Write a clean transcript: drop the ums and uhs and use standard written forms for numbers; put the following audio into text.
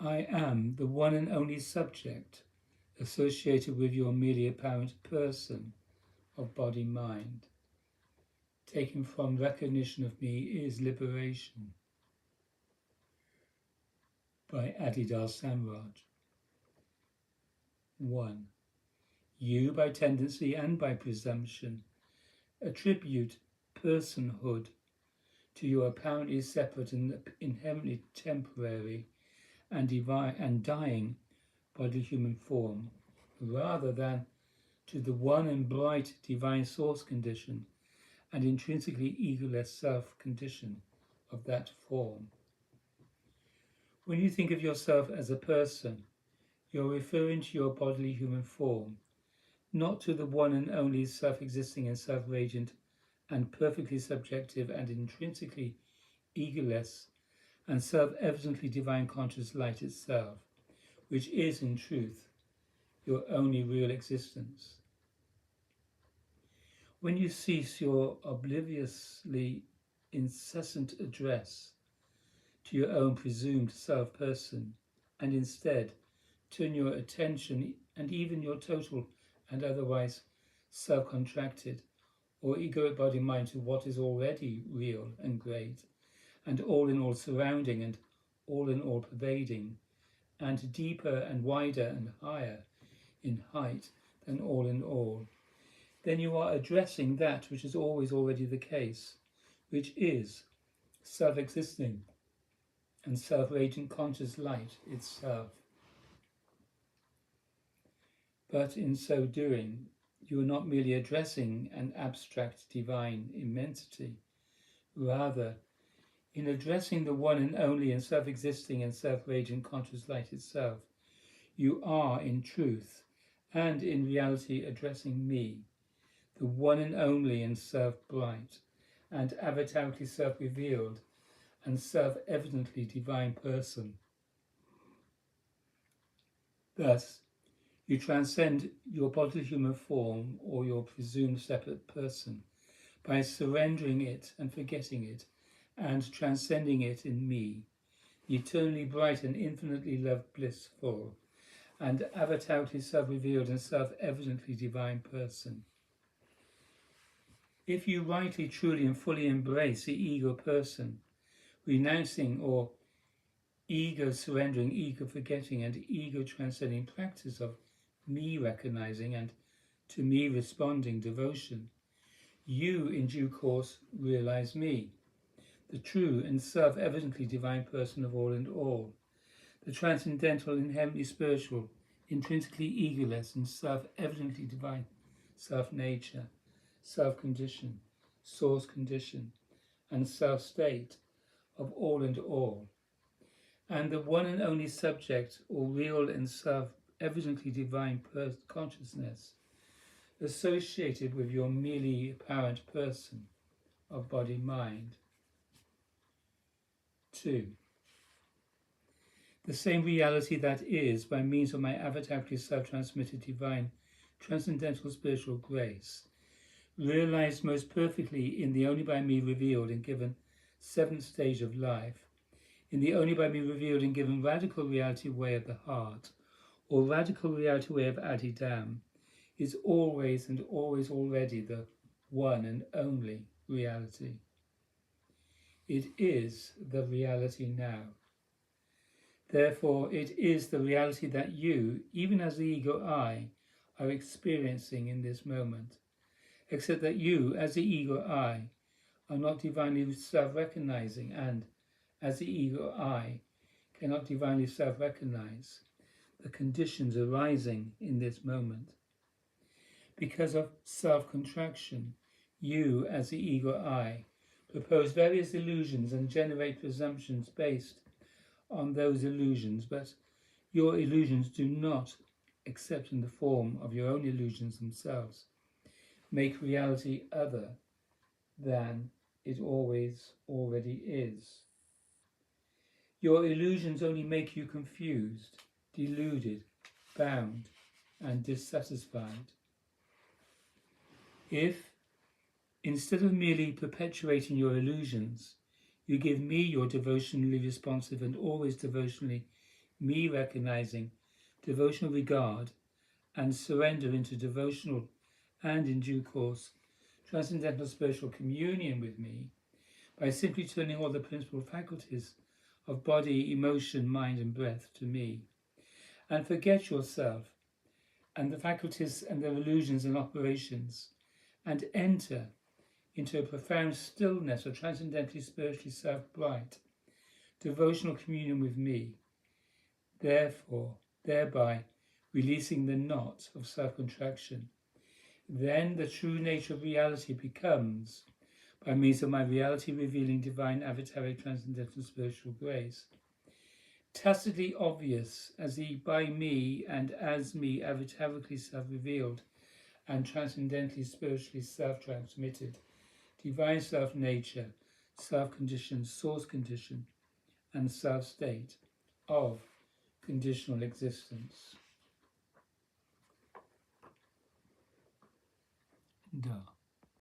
I am the one and only subject associated with your merely apparent person of body-mind. Taken from recognition of me is liberation by Adidas Samraj. 1. You, by tendency and by presumption, attribute personhood to your apparently separate and inherently temporary and divine and dying bodily human form, rather than to the one and bright divine source condition and intrinsically egoless self condition of that form. When you think of yourself as a person, you're referring to your bodily human form, not to the one and only self-existing and self-radiant and perfectly subjective and intrinsically egoless and self-evidently divine conscious light itself, which is in truth your only real existence. When you cease your obliviously incessant address to your own presumed self-person and instead turn your attention and even your total and otherwise self-contracted or egoic body-mind to what is already real and great and all in all surrounding and all in all pervading and deeper and wider and higher in height than all in all, then you are addressing that which is always already the case, which is self-existing and self-radiant conscious light itself. But in so doing, you are not merely addressing an abstract divine immensity. Rather, in addressing the one and only and self-existing and self-radiant conscious light itself, you are in truth and in reality addressing me, the one and only and self-bright and avatarically self-revealed and self-evidently divine person. Thus, you transcend your bodily human form or your presumed separate person by surrendering it and forgetting it and transcending it in me, the eternally bright and infinitely loved blissful and avatarically self-revealed and self-evidently divine person. If you rightly, truly and fully embrace the ego person, renouncing or ego surrendering, ego forgetting and ego transcending practice of me recognizing and to me responding devotion, you in due course realize me, the true and self-evidently divine person of all and all, the transcendental, inherently spiritual, intrinsically egoless and self-evidently divine self-nature, self-condition, source condition, and self-state of all and all, and the one and only subject or real and self-evidently divine consciousness associated with your merely apparent person of body-mind. 2. The same reality that is, by means of my avatarically self-transmitted divine transcendental spiritual grace, realized most perfectly in the only by me revealed and given seventh stage of life, in the only by me revealed and given radical reality way of the heart, or radical reality way of Adidam, is always and always already the one and only reality. It is the reality now. Therefore, it is the reality that you, even as the ego I, are experiencing in this moment, except that you, as the ego I, are not divinely self-recognizing and, as the ego I, cannot divinely self-recognize the conditions arising in this moment. Because of self-contraction, you, as the ego I, propose various illusions and generate presumptions based on those illusions, but your illusions do not, except in the form of your own illusions themselves, make reality other than it always already is. Your illusions only make you confused, deluded, bound, and dissatisfied. If, instead of merely perpetuating your illusions, you give me your devotionally responsive and always devotionally me recognizing devotional regard and surrender into devotional and, in due course, transcendental spiritual communion with me by simply turning all the principal faculties of body, emotion, mind and breath to me. And forget yourself and the faculties and their illusions and operations, and enter into a profound stillness of transcendently spiritually self-bright, devotional communion with me, thereby releasing the knot of self-contraction. Then the true nature of reality becomes, by means of my reality revealing divine avataric transcendental spiritual grace, tacitly obvious as the by me and as me avatarically self-revealed and transcendently spiritually self-transmitted divine self-nature, self-condition, source condition, and self-state of conditional existence. Da.